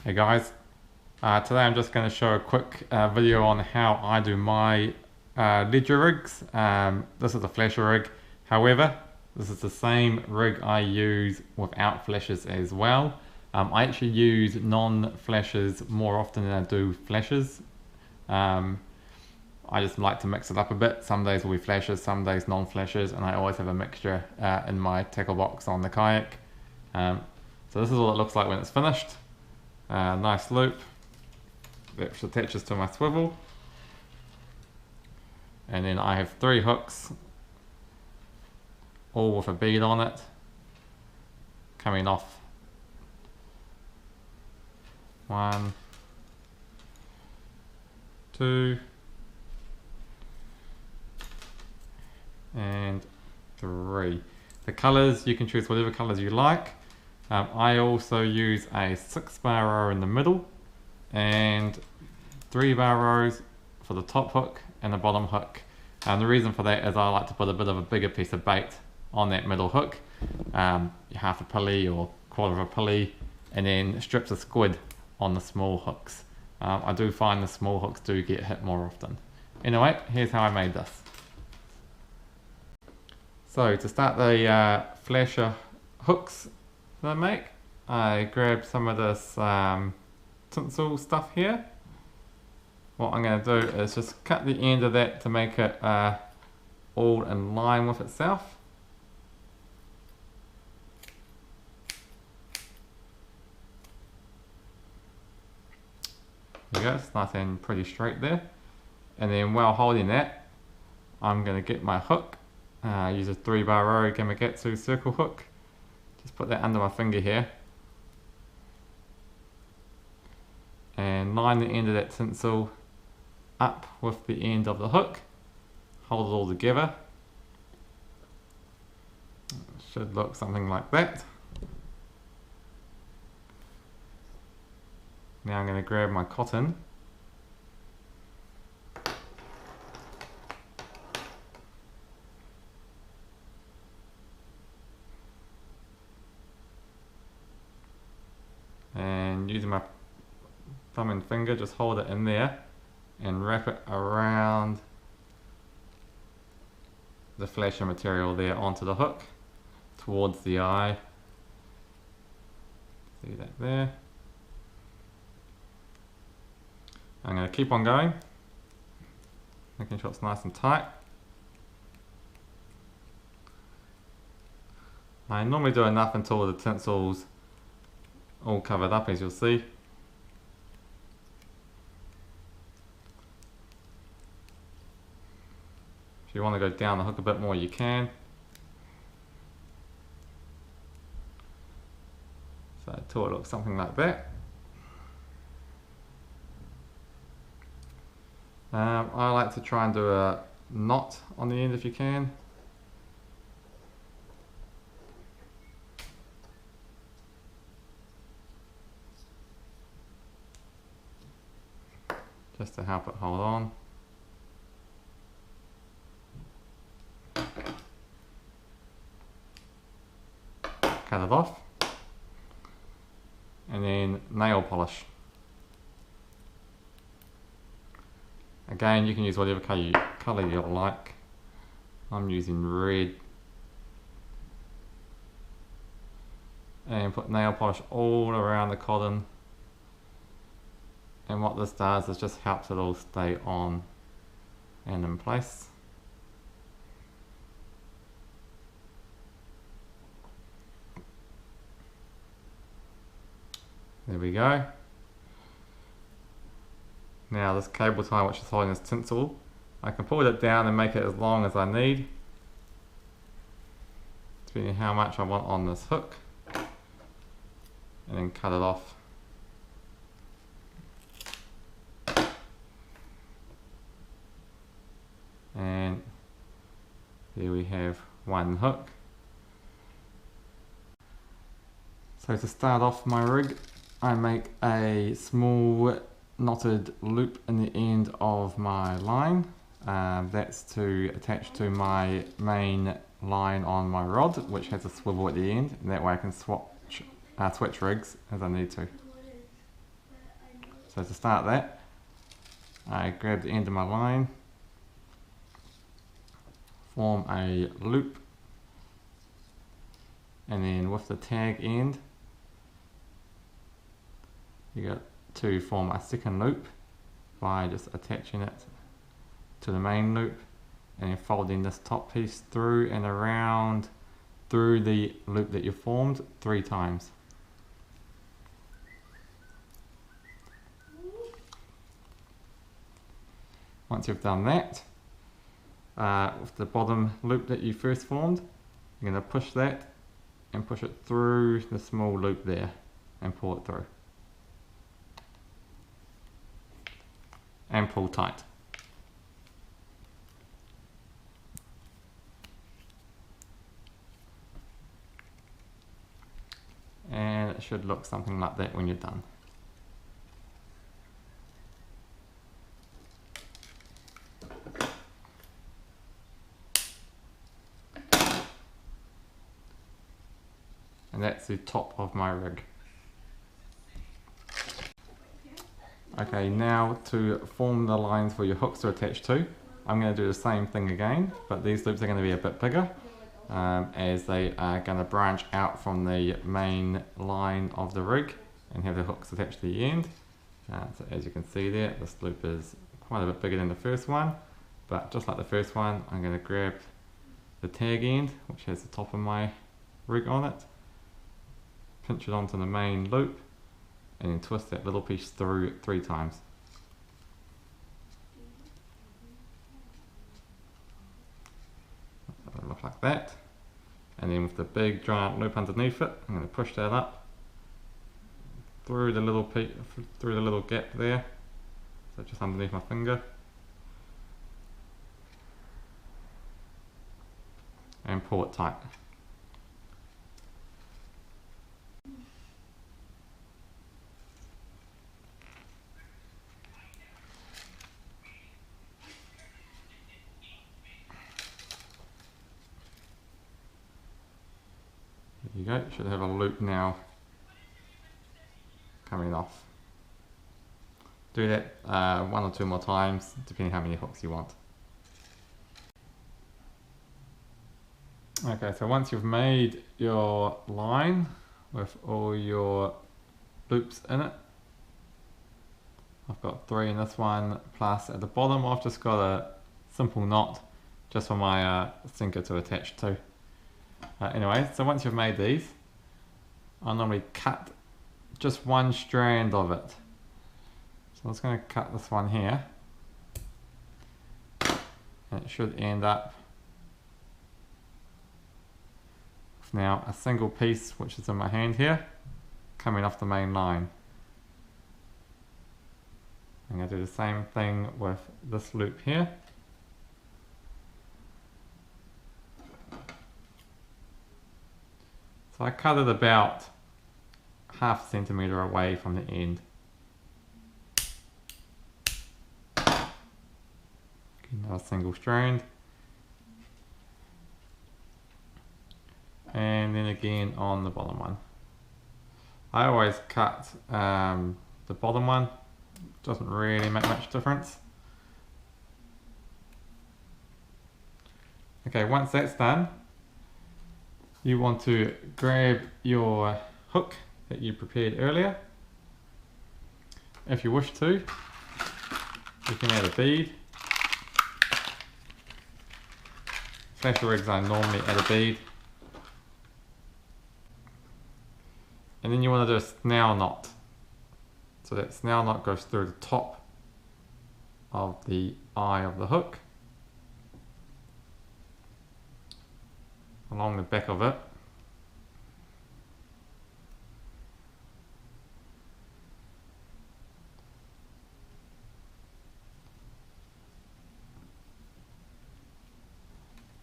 Hey guys, today I'm just going to show a quick video on how I do my ledger rigs. This is a flasher rig, however this is the same rig I use without flashes as well. I actually use non-flashes more often than I do flashes. I just like to mix it up a bit. Some days will be flashes, some days non-flashes, and I always have a mixture in my tackle box on the kayak. So this is what it looks like when it's finished. Nice loop which attaches to my swivel, and then I have 3 hooks all with a bead on it coming off. 1, 2 and 3. The colours, you can choose whatever colours you like. I also use a 6-bar row in the middle and 3-bar rows for the top hook and the bottom hook. And the reason for that is I like to put a bit of a bigger piece of bait on that middle hook, half a pulley or quarter of a pulley, and then strips of squid on the small hooks. I do find the small hooks do get hit more often. Anyway, here's how I made this. So to start the flasher hooks that I make, I grab some of this tinsel stuff here. What I'm going to do is just cut the end of that to make it all in line with itself. There you go, it's nice and pretty straight there. And then while holding that, I'm going to get my hook, use a 3-bar row Gamakatsu circle hook. Just put that under my finger here. And line the end of that tinsel up with the end of the hook. Hold it all together. It should look something like that. Now I'm going to grab my cotton. And using my thumb and finger, just hold it in there and wrap it around the flasher material there onto the hook towards the eye. See that there? I'm going to keep on going, making sure it's nice and tight. I normally do enough until the tinsel's all covered up, as you'll see. If you want to go down the hook a bit more, you can. So until it looks something like that. I like to try and do a knot on the end if you can. Just to help it hold on. Cut it off. And then nail polish. Again, you can use whatever colour you like. I'm using red. And put nail polish all around the cotton. And what this does is just helps it all stay on and in place. There we go. Now this cable tie which is holding this tinsel, I can pull it down and make it as long as I need, depending on how much I want on this hook, and then cut it off. And there we have one hook. So to start off my rig, I make a small knotted loop in the end of my line. That's to attach to my main line on my rod, which has a swivel at the end, and that way I can switch rigs as I need to. So to start that, I grab the end of my line, form a loop, and then with the tag end, you got to form a second loop by just attaching it to the main loop and then folding this top piece through and around through the loop that you formed 3 times. Once you've done that, with the bottom loop that you first formed, you're going to push that and push it through the small loop there and pull it through. And pull tight. And it should look something like that when you're done. And that's the top of my rig. Okay, now to form the lines for your hooks to attach to, I'm going to do the same thing again, but these loops are going to be a bit bigger as they are going to branch out from the main line of the rig and have the hooks attached to the end. So as you can see there, this loop is quite a bit bigger than the first one, but just like the first one, I'm going to grab the tag end, which has the top of my rig on it, pinch it onto the main loop, and then twist that little piece through 3 times. It'll look like that. And then with the big giant loop underneath it, I'm going to push that up through the little gap there, so just underneath my finger, and pull it tight. There you go, you should have a loop now coming off. Do that 1 or 2 more times, depending how many hooks you want. Okay, so once you've made your line with all your loops in it, I've got 3 in this one, plus at the bottom I've just got a simple knot just for my sinker to attach to. Anyway, so once you've made these, I'll normally cut just 1 strand of it. So I'm just going to cut this one here, and it should end up with now a single piece, which is in my hand here, coming off the main line. I'm going to do the same thing with this loop here. So I cut it about 1/2 centimetre away from the end. Another single strand. And then again on the bottom one. I always cut the bottom one, doesn't really make much difference. Okay, once that's done, you want to grab your hook that you prepared earlier. If you wish to, you can add a bead. Flasher rigs I normally add a bead. And then you want to do a snell knot. So that snell knot goes through the top of the eye of the hook, along the back of it,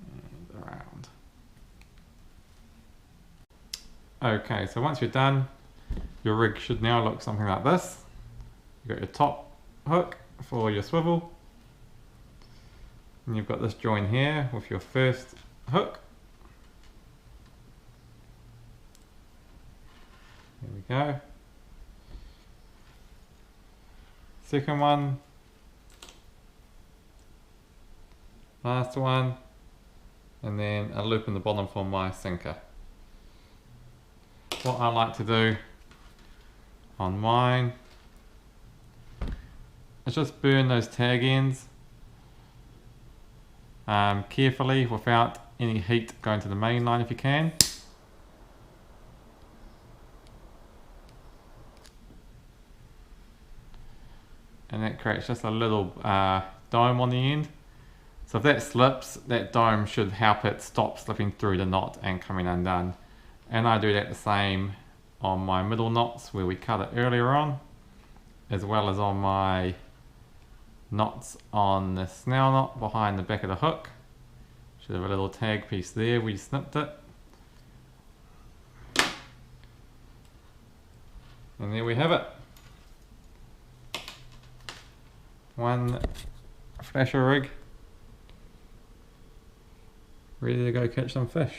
and around. Okay, so once you're done, your rig should now look something like this. You've got your top hook for your swivel, and you've got this join here with your first hook. There we go. Second one. Last one. And then a loop in the bottom for my sinker. What I like to do on mine is just burn those tag ends carefully without any heat going to the main line if you can. And that creates just a little dome on the end. So if that slips, that dome should help it stop slipping through the knot and coming undone. And I do that the same on my middle knots where we cut it earlier on, as well as on my knots on the snell knot behind the back of the hook. Should have a little tag piece there, we snipped it. And there we have it. One flasher rig ready to go catch some fish.